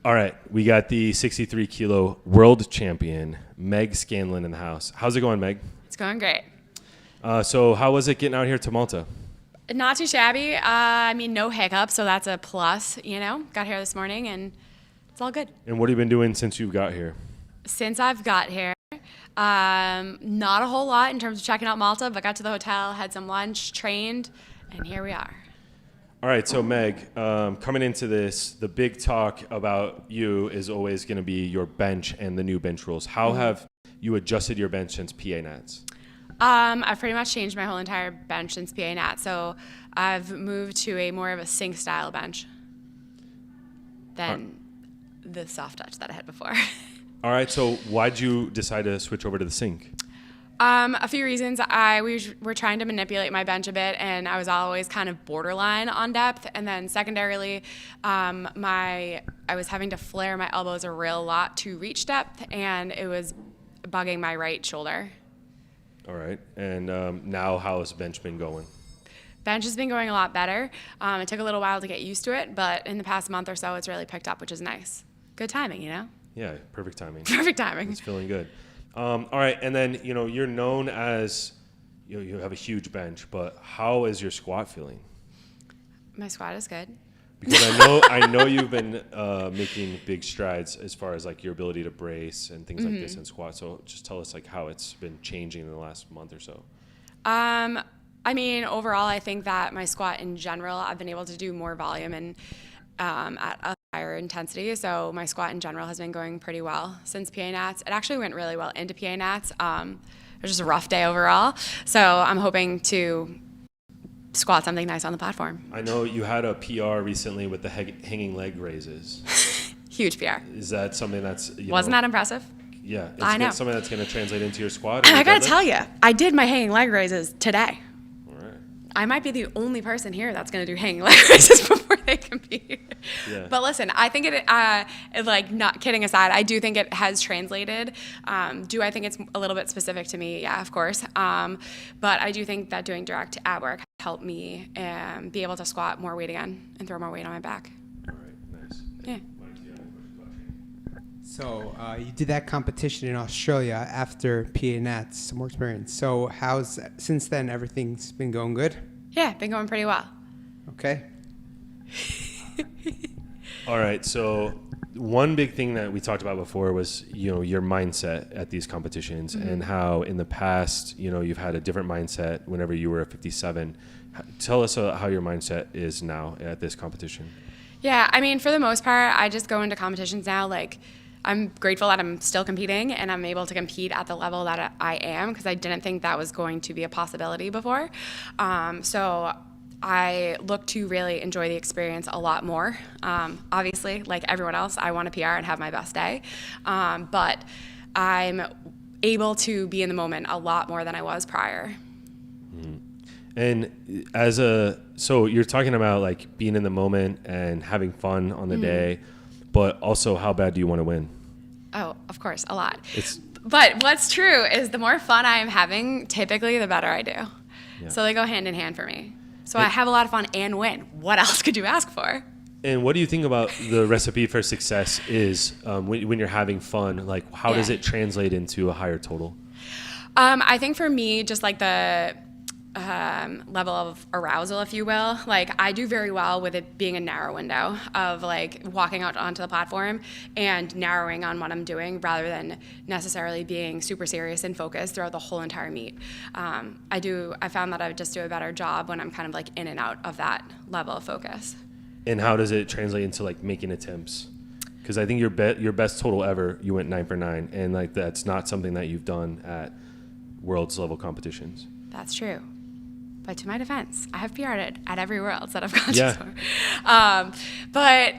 All right, we got the 63 kilo world champion, Meg Scanlon, in the house. How's it going, Meg? It's going great. So how was it getting out here to Malta? Not too shabby. No hiccups, so that's a plus, Got here this morning, and it's all good. And what have you been doing since you got here? Since I've got here, not a whole lot in terms of checking out Malta, but got to the hotel, had some lunch, trained, and here we are. All right, so Meg, coming into this, the big talk about you is always going to be your bench and the new bench rules. How have you adjusted your bench since PA Nats? I've pretty much changed my whole entire bench since PA Nat, so I've moved to a more of a sink style bench than the soft touch that I had before. All right, so why'd you decide to switch over to the sink? A few reasons. We were trying to manipulate my bench a bit, and I was always kind of borderline on depth. And then secondarily, I was having to flare my elbows a real lot to reach depth, and it was bugging my right shoulder. All right, and now how has bench been going? Bench has been going a lot better. It took a little while to get used to it, but in the past month or so, it's really picked up, which is nice. Good timing, Yeah, perfect timing. Perfect timing. It's feeling good. All right, and then you're known as you have a huge bench, but how is your squat feeling? My squat is good. Because I know you've been making big strides as far as like your ability to brace and things like this in squat. So just tell us like how it's been changing in the last month or so. Overall, I think that my squat in general, I've been able to do more volume and at a higher intensity. So my squat in general has been going pretty well since PA Nats. It actually went really well into PA Nats. It was just a rough day overall. So I'm hoping to squat something nice on the platform. I know you had a PR recently with the hanging leg raises. Huge PR. Is that something that's Wasn't that impressive? Yeah, I know. Something that's going to translate into your squat. And I got to tell you, I did my hanging leg raises today. All right. I might be the only person here that's going to do hanging leg raises before they compete. Yeah. But listen, I think not kidding aside, I do think it has translated. Do I think it's a little bit specific to me? Yeah, of course. But I do think that doing direct ab work helped me be able to squat more weight again and throw more weight on my back. All right, nice. Yeah. So you did that competition in Australia after PA Nats, some more experience. So since then, everything's been going good? Yeah, been going pretty well. Okay. All right, so one big thing that we talked about before was, your mindset at these competitions and how in the past, you've had a different mindset whenever you were a 57. Tell us how your mindset is now at this competition. Yeah, for the most part, I just go into competitions now I'm grateful that I'm still competing and I'm able to compete at the level that I am because I didn't think that was going to be a possibility before. So I look to really enjoy the experience a lot more. Obviously, like everyone else, I want to PR and have my best day. But I'm able to be in the moment a lot more than I was prior. And so you're talking about like being in the moment and having fun on the day, but also how bad do you want to win? Oh, of course, a lot. But what's true is the more fun I am having, typically the better I do. Yeah. So they go hand in hand for me. So I have a lot of fun and win. What else could you ask for? And what do you think about the recipe for success is when you're having fun? Like, how does it translate into a higher total? I think for me, just like the level of arousal, if you will, I do very well with it being a narrow window of walking out onto the platform and narrowing on what I'm doing rather than necessarily being super serious and focused throughout the whole entire meet. I found that I just do a better job when I'm kind of in and out of that level of focus. And how does it translate into making attempts? Because I think your best total ever, you went 9 for 9, and that's not something that you've done at world's level competitions. That's true. But to my defense, I have PR'd at every Worlds that I've gone to so. But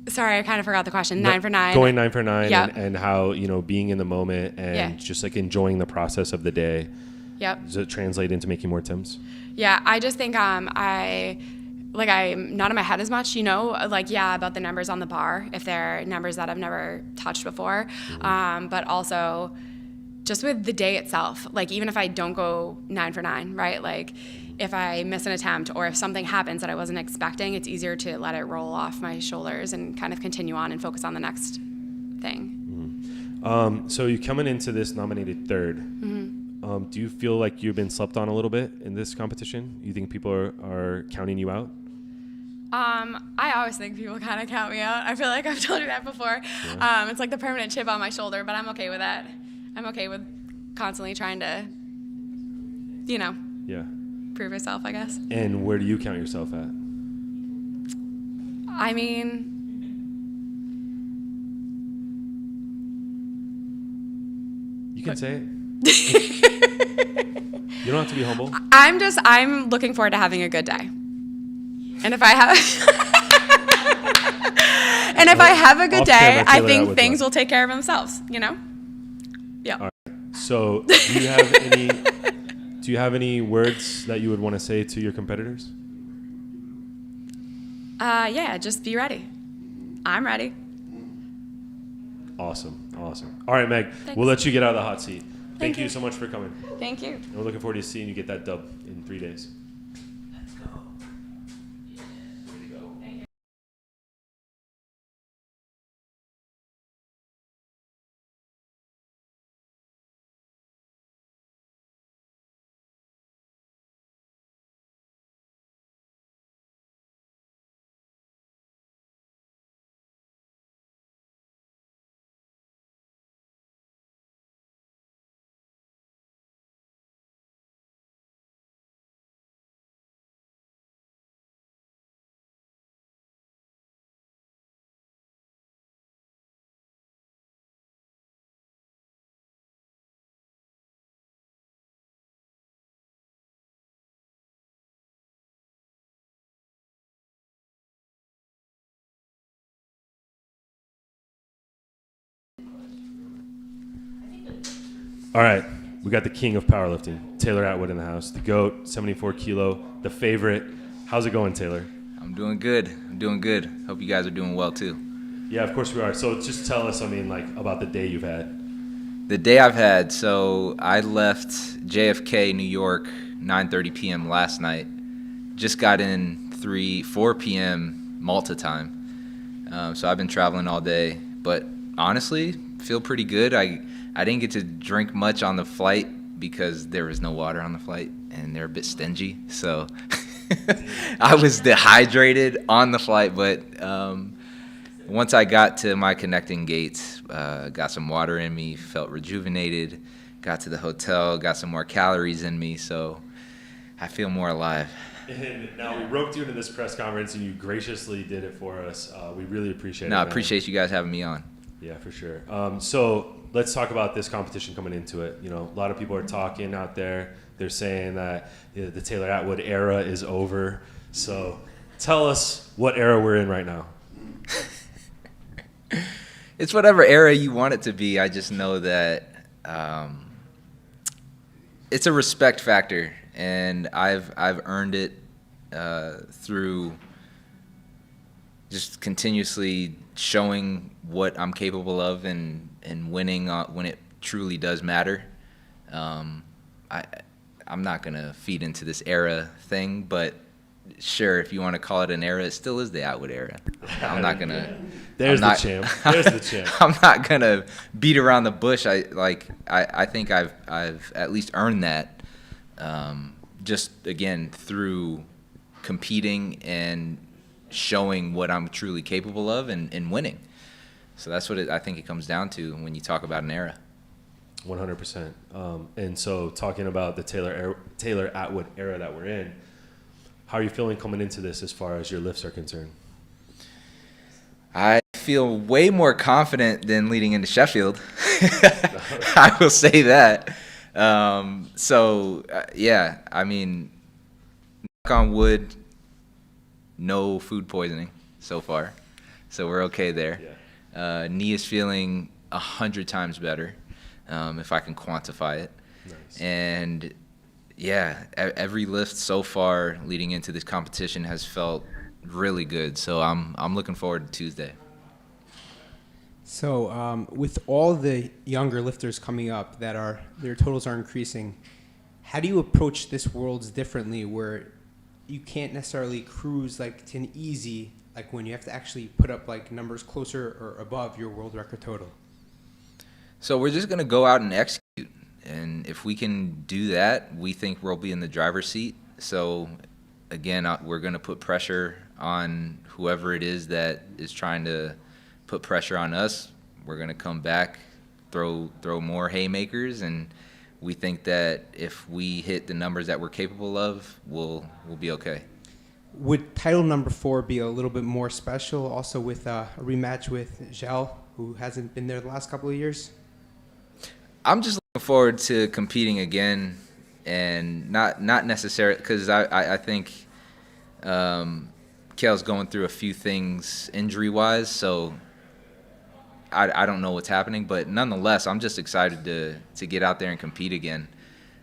sorry, I kind of forgot the question. 9 for 9. Going 9 for 9, and how being in the moment and just enjoying the process of the day. Yep. Does it translate into making more attempts? Yeah, I just think I'm not in my head as much, about the numbers on the bar if they're numbers that I've never touched before, but also just with the day itself, even if I don't go 9 for 9, right? if I miss an attempt or if something happens that I wasn't expecting, it's easier to let it roll off my shoulders and kind of continue on and focus on the next thing. So you're coming into this nominated third. Do you feel like you've been slept on a little bit in this competition? You think people are counting you out? I always think people kind of count me out. I feel like I've told you that before. Yeah. It's like the permanent chip on my shoulder, but I'm okay with that. I'm okay with constantly trying to, prove yourself, I guess. And where do you count yourself at? I mean, you can say it. You don't have to be humble. I'm looking forward to having a good day. And if I have a good day, I think things will take care of themselves, Yeah. All right. So, do you have any words that you would want to say to your competitors? Yeah, just be ready. I'm ready. Awesome. All right, Meg, Thanks. We'll let you get out of the hot seat. Thank you so much for coming. Thank you. And we're looking forward to seeing you get that dub in 3 days. Let's go. All right, we got the king of powerlifting, Taylor Atwood, in the house. The GOAT, 74 kilo, the favorite. How's it going, Taylor? I'm doing good. Hope you guys are doing well too. Yeah, of course we are. So just tell us, about the day you've had. The day I've had, so I left JFK, New York, 9:30 p.m. last night. Just got in 4 p.m. Malta time. So I've been traveling all day, but honestly, feel pretty good. I didn't get to drink much on the flight because there was no water on the flight, and they're a bit stingy. So I was dehydrated on the flight, but once I got to my connecting gates, got some water in me, felt rejuvenated, got to the hotel, got some more calories in me, so I feel more alive. And now we roped you into this press conference, and you graciously did it for us. We really appreciate it. No, I appreciate you guys having me on. Yeah, for sure. So let's talk about this competition coming into it. A lot of people are talking out there. They're saying that the Taylor Atwood era is over. So tell us what era we're in right now. It's whatever era you want it to be. I just know that it's a respect factor, and I've earned it through just continuously showing what I'm capable of and winning when it truly does matter. I'm not going to feed into this era thing, but sure, if you want to call it an era, it still is the Atwood era. I'm not going to... There's the champ. I'm not going to beat around the bush. I think I've at least earned that just, again, through competing and showing what I'm truly capable of and winning. So that's what I think it comes down to when you talk about an era. 100%. And so talking about the Taylor Atwood era that we're in, how are you feeling coming into this as far as your lifts are concerned? I feel way more confident than leading into Sheffield. I will say that. Yeah, knock on wood, no food poisoning so far. So we're okay there. Yeah. Knee is feeling 100 times better, if I can quantify it. Nice. And yeah, every lift so far leading into this competition has felt really good. So I'm looking forward to Tuesday. So with all the younger lifters coming up that their totals are increasing, how do you approach this worlds differently where you can't necessarily cruise like to an easy, like when you have to actually put up like numbers closer or above your world record total? So we're just going to go out and execute. And if we can do that, we think we'll be in the driver's seat. So again, we're going to put pressure on whoever it is that is trying to put pressure on us. We're going to come back, throw more haymakers, and we think that if we hit the numbers that we're capable of, we'll be okay. Would title number 4 be a little bit more special also with a rematch with Gel, who hasn't been there the last couple of years? I'm just looking forward to competing again, and not necessarily because I think Kale's going through a few things injury-wise, so I don't know what's happening. But nonetheless, I'm just excited to get out there and compete again.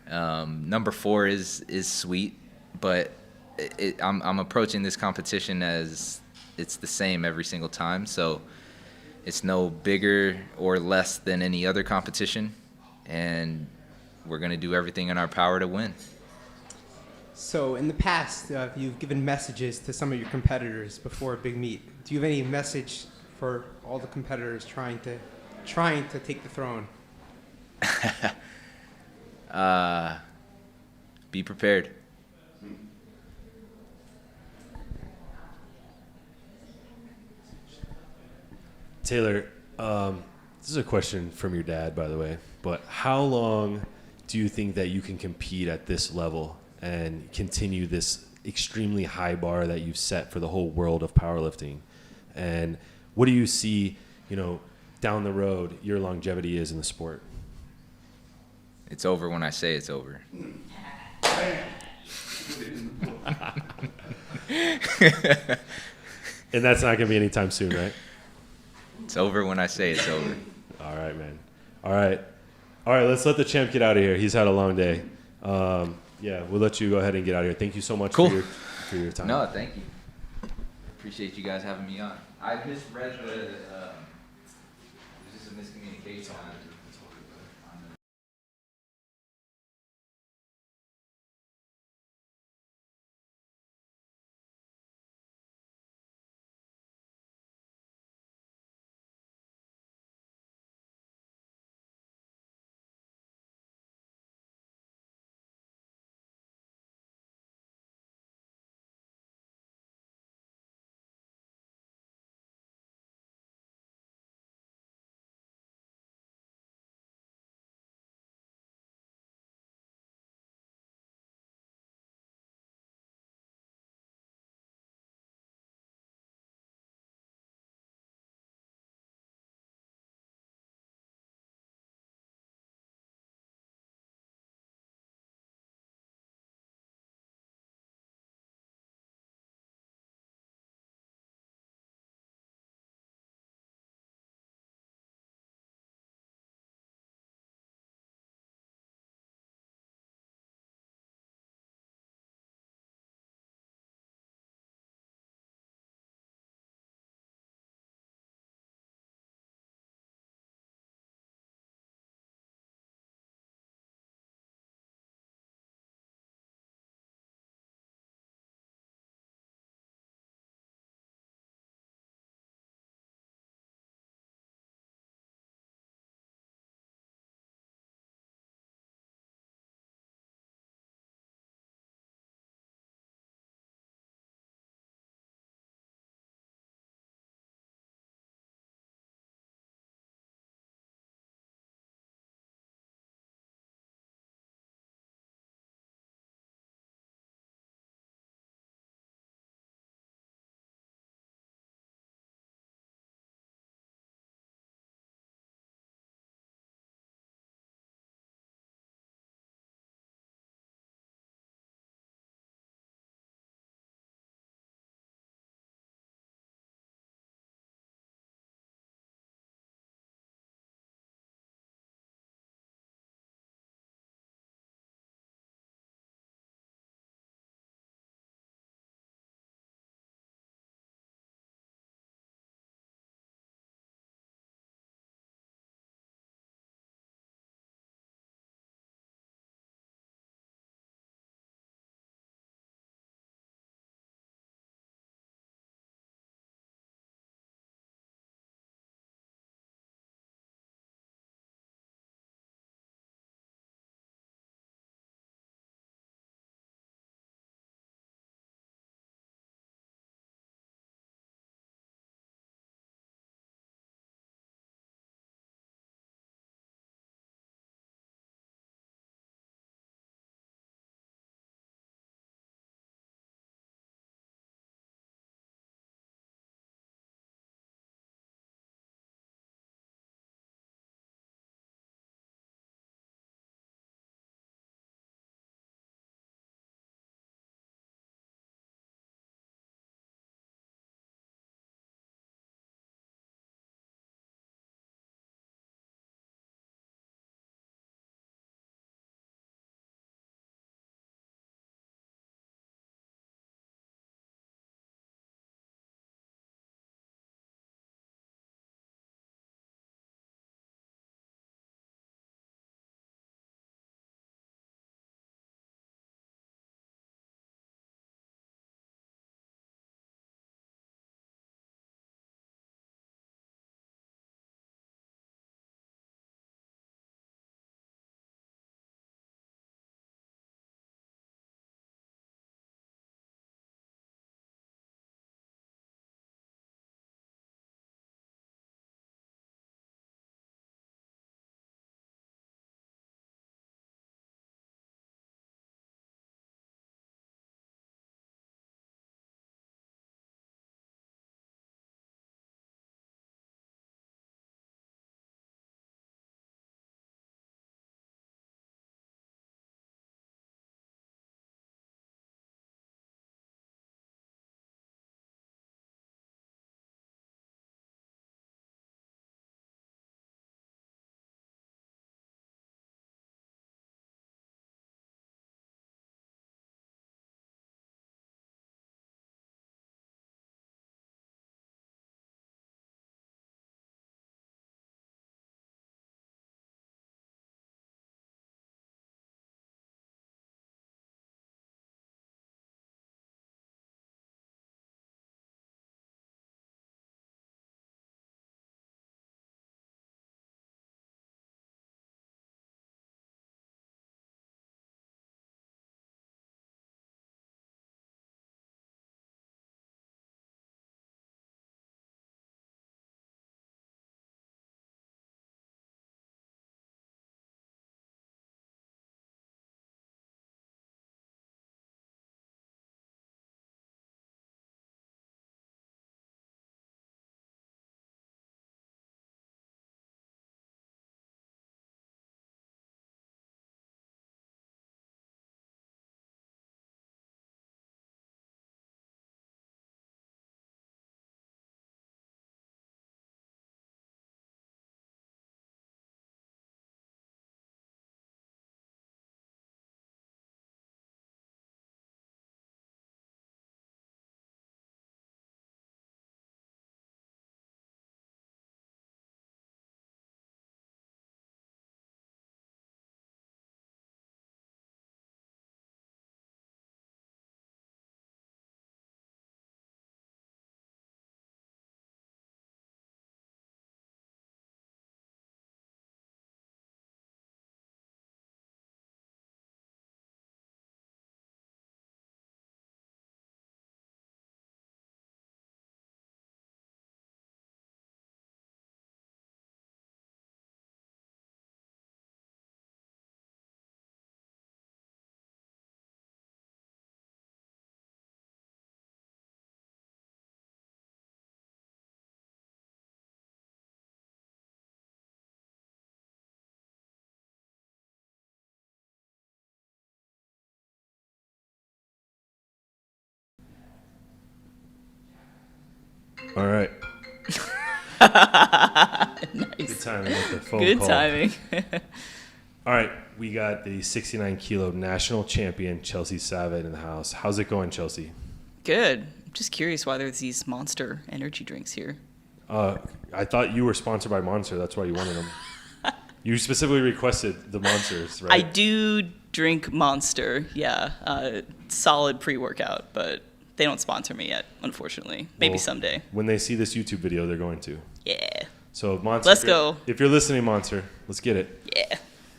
Number 4 is sweet, but I'm approaching this competition as it's the same every single time, so it's no bigger or less than any other competition. And we're going to do everything in our power to win. So in the past, you've given messages to some of your competitors before a big meet. Do you have any message for all the competitors trying to take the throne? Be prepared. Taylor, this is a question from your dad, by the way, but how long do you think that you can compete at this level and continue this extremely high bar that you've set for the whole world of powerlifting? And what do you see, down the road, your longevity is in the sport? It's over when I say it's over. And that's not going to be anytime soon, right? It's over when I say it's over. All right, man. All right. Let's let the champ get out of here. He's had a long day. Yeah, we'll let you go ahead and get out of here. Thank you so much Cool. for your time. No, thank you. Appreciate you guys having me on. I misread the. It was just a miscommunication on All right. Nice. Good timing with the phone Good call. timing. All right, we got the 69 kilo national champion Chelsea Savit in the house. How's it going, Chelsea? Good. I'm just curious why there's these Monster energy drinks here. I thought you were sponsored by Monster. That's why you wanted them. You specifically requested the Monsters, right? I do drink Monster, yeah. Solid pre-workout, but they don't sponsor me yet, unfortunately. Maybe Well, someday. When they see this YouTube video, they're going to. Yeah. So, Monster. Let's go. If you're listening, Monster, let's get it. Yeah.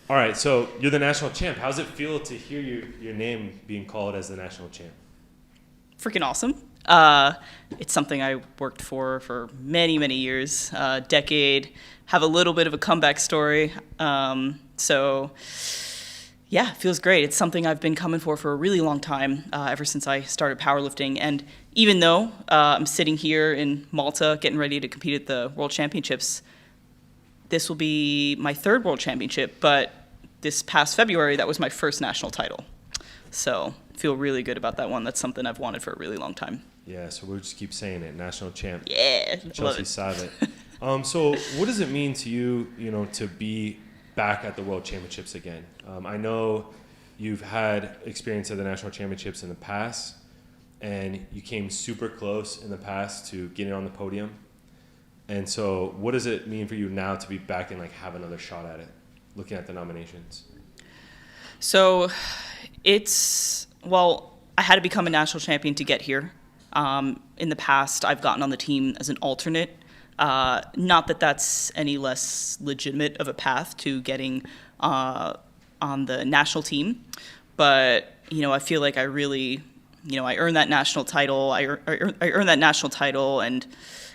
All right, so you're the national champ. How's it feel to hear your name being called as the national champ? Freaking awesome. It's something I worked for many, many years, decade. Have a little bit of a comeback story. So, yeah, it feels great. It's something I've been coming for a really long time, ever since I started powerlifting. And even though I'm sitting here in Malta getting ready to compete at the World Championships, this will be my third World Championship, but this past February, that was my first national title. So I feel really good about that one. That's something I've wanted for a really long time. Yeah, so we'll just keep saying it. National champ. Yeah, love Chelsea it. Savit. So what does it mean to you, to be back at the World Championships again? I know you've had experience at the National Championships in the past, and you came super close in the past to getting on the podium. And so what does it mean for you now to be back and have another shot at it, looking at the nominations? So I had to become a national champion to get here. In the past, I've gotten on the team as an alternate. Not that that's any less legitimate of a path to getting on the national team, but I feel like I really, I earned that national title. I earned that national title and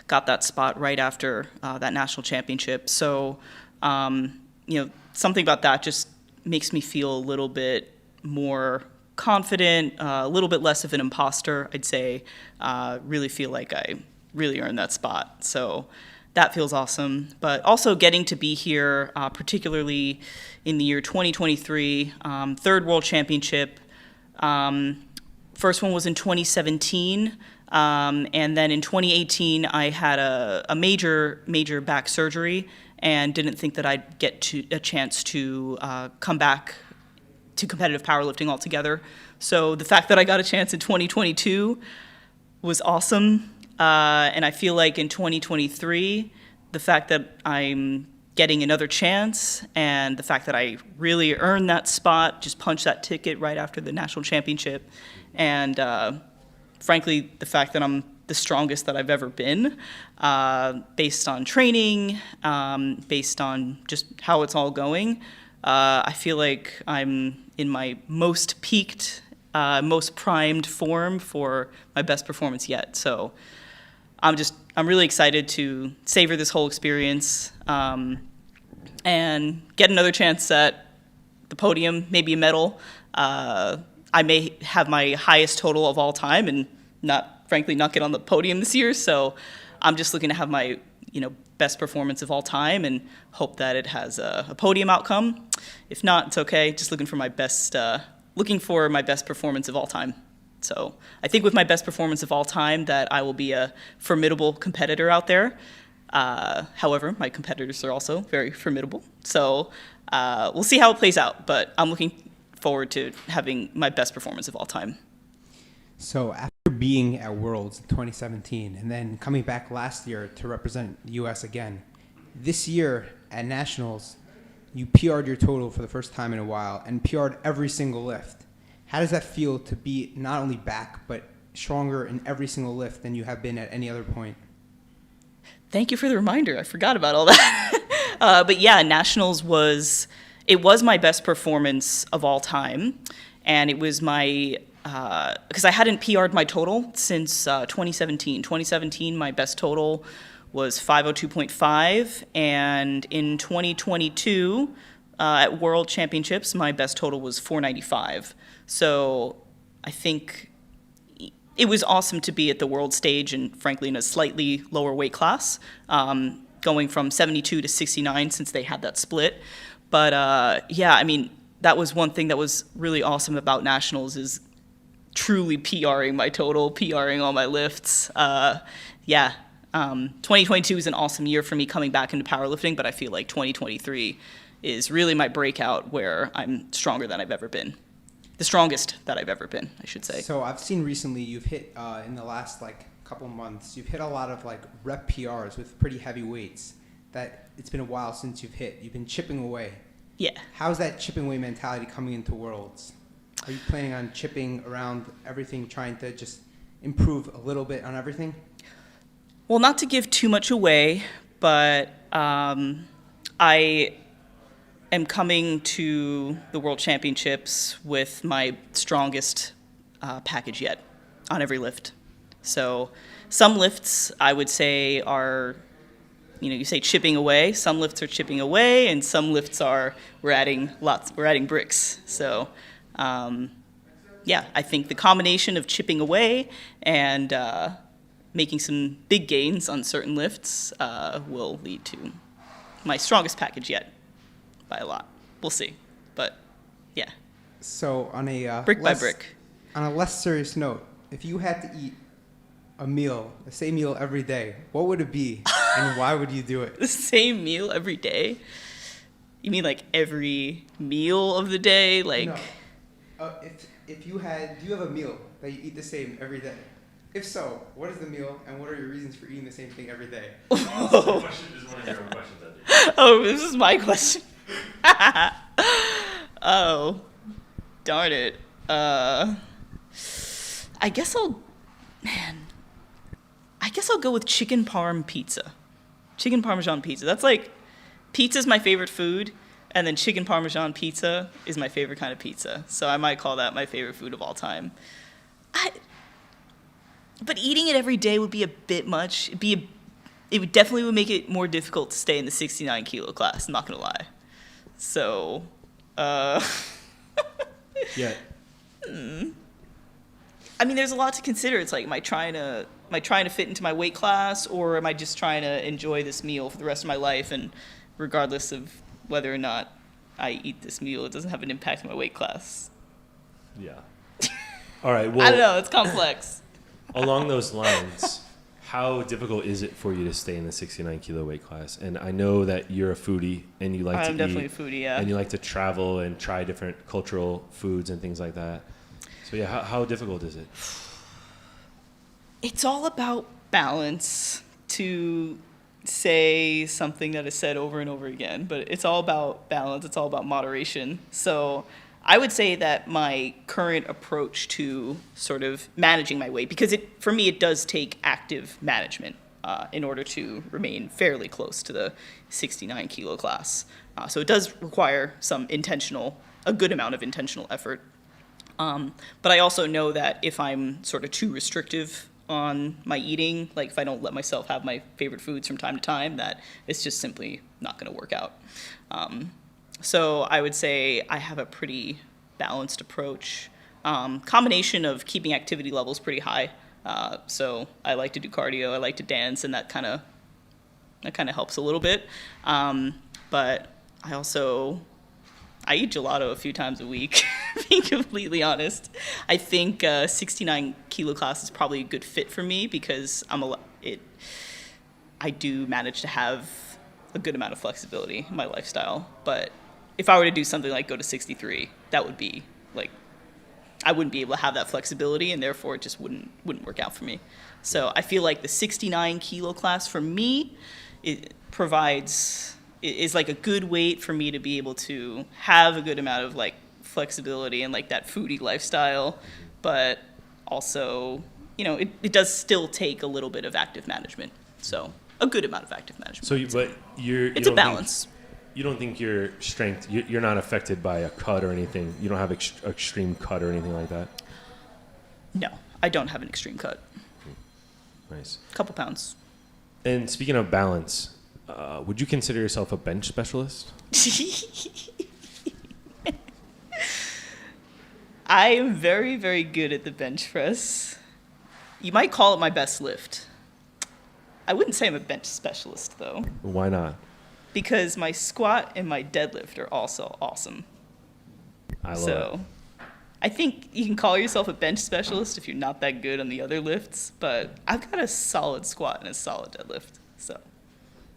got that spot right after that national championship. So, something about that just makes me feel a little bit more confident, a little bit less of an imposter, I'd say. Really feel like I really earned that spot. So that feels awesome. But also getting to be here, particularly in the year 2023, third World Championship. First one was in 2017. And then in 2018, I had a major back surgery and didn't think that I'd get a chance to come back to competitive powerlifting altogether. So the fact that I got a chance in 2022 was awesome. And I feel like in 2023, the fact that I'm getting another chance and the fact that I really earned that spot, just punched that ticket right after the national championship, and frankly, the fact that I'm the strongest that I've ever been, based on training, based on just how it's all going, I feel like I'm in my most peaked, most primed form for my best performance yet. So I'm really excited to savor this whole experience, and get another chance at the podium, maybe a medal. I may have my highest total of all time and not get on the podium this year. So I'm just looking to have my, best performance of all time and hope that it has a podium outcome. If not, it's okay. Just looking for my best performance of all time. So I think with my best performance of all time that I will be a formidable competitor out there. However, my competitors are also very formidable. So we'll see how it plays out, but I'm looking forward to having my best performance of all time. So after being at Worlds in 2017 and then coming back last year to represent the U.S. again, this year at Nationals, you PR'd your total for the first time in a while and PR'd every single lift. How does that feel to be not only back, but stronger in every single lift than you have been at any other point? Thank you for the reminder. I forgot about all that. But yeah, Nationals was my best performance of all time. And it was my, because I hadn't PR'd my total since 2017. 2017, my best total was 502.5. And in 2022, at World Championships, my best total was 495. So I think it was awesome to be at the world stage and frankly in a slightly lower weight class, going from 72 to 69 since they had that split. But yeah, I mean, that was one thing that was really awesome about Nationals is truly PRing my total, PRing all my lifts. Yeah, 2022 is an awesome year for me coming back into powerlifting, but I feel like 2023 is really my breakout where I'm stronger than I've ever been. The strongest that I've ever been, I should say. So I've seen recently you've hit, in the last like couple months, you've hit a lot of like rep PRs with pretty heavy weights that it's been a while since you've hit. You've been chipping away. Yeah. How's that chipping away mentality coming into Worlds? Are you planning on chipping around everything, trying to just improve a little bit on everything? Well, not to give too much away, but I am coming to the World Championships with my strongest package yet on every lift. So some lifts I would say are, you say chipping away. Some lifts are chipping away, and some lifts are we're adding bricks. So I think the combination of chipping away and making some big gains on certain lifts will lead to my strongest package yet by a lot. We'll see, but yeah. So on a brick by brick. On a less serious note, if you had to eat a meal, the same meal every day, what would it be, and why would you do it? The same meal every day? You mean like every meal of the day? Like no. If you had, do you have a meal that you eat the same every day? If so, what is the meal, and what are your reasons for eating the same thing every day? Oh, this is my question. Oh, darn it. I guess I'll go with chicken parm pizza. Chicken parmesan pizza. That's like, pizza's my favorite food, and then chicken parmesan pizza is my favorite kind of pizza. So I might call that my favorite food of all time. But eating it every day would be a bit much. It would definitely make it more difficult to stay in the 69 kilo class, I'm not gonna lie. So, Yeah. I mean, there's a lot to consider. It's like, am I trying to fit into my weight class, or am I just trying to enjoy this meal for the rest of my life? And regardless of whether or not I eat this meal, it doesn't have an impact on my weight class. Yeah. All right. Well, I don't know. It's complex. Along those lines, how difficult is it for you to stay in the 69 kilo weight class? And I know that you're a foodie and you like to eat. I'm definitely a foodie, yeah. And you like to travel and try different cultural foods and things like that. So yeah, how difficult is it? It's all about balance, to say something that is said over and over again, but it's all about balance. It's all about moderation. So I would say that my current approach to sort of managing my weight, because for me it does take active management in order to remain fairly close to the 69 kilo class. So it does require a good amount of intentional effort. But I also know that if I'm sort of too restrictive on my eating, like if I don't let myself have my favorite foods from time to time, that it's just simply not going to work out. So I would say I have a pretty balanced approach, combination of keeping activity levels pretty high. So I like to do cardio, I like to dance, and that kind of helps a little bit. But I eat gelato a few times a week, being completely honest. I think 69 kilo class is probably a good fit for me because I do manage to have a good amount of flexibility in my lifestyle. But if I were to do something like go to 63, that would be like, I wouldn't be able to have that flexibility, and therefore it just wouldn't work out for me. So I feel like the 69 kilo class for me, is like a good weight for me to be able to have a good amount of like flexibility and like that foodie lifestyle, but also, it does still take a little bit of active management. So a good amount of active management. So, it's a balance. You don't think your strength, you're not affected by a cut or anything? You don't have extreme cut or anything like that? No, I don't have an extreme cut. Nice. A couple pounds. And speaking of balance, would you consider yourself a bench specialist? I am very, very good at the bench press. You might call it my best lift. I wouldn't say I'm a bench specialist, though. Why not? Because my squat and my deadlift are also awesome. I love it. I think you can call yourself a bench specialist if you're not that good on the other lifts, but I've got a solid squat and a solid deadlift, so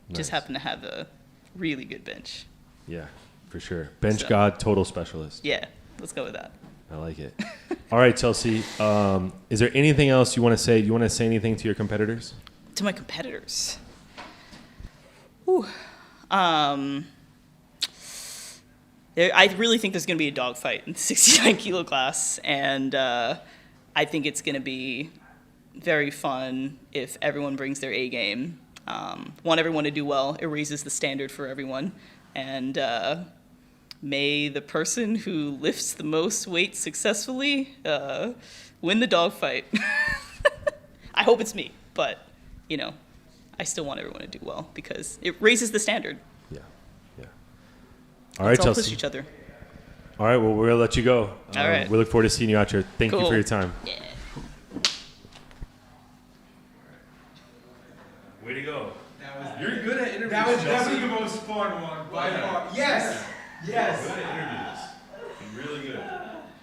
just Nice. happen to have a really good bench. Yeah, for sure. Bench So- God, total specialist. Yeah, let's go with that. I like it. All right, Chelsea. Is there anything else you want to say? You want to say anything to your competitors? To my competitors. Ooh. I really think there's going to be a dogfight in the 69 kilo class, and I think it's going to be very fun if everyone brings their A game. Want everyone to do well. It raises the standard for everyone, and may the person who lifts the most weight successfully win the dogfight. I hope it's me, but I still want everyone to do well because it raises the standard. Yeah. All right, Let's all push Chelsea. each other. All right, well, we're going to let you go. All right. We look forward to seeing you out here. Thank you Cool. for your time. Yeah. Way to go. You're good at interviews. That was Chelsea. definitely the most fun one by Yeah. far. Yes. Yes. Good at interviews. Really good.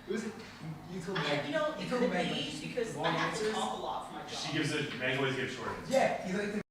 It was, you told me. You know, you it told could me be because long I have to answers. talk a lot for my job. Meg always gives short answers. Yeah, he's like the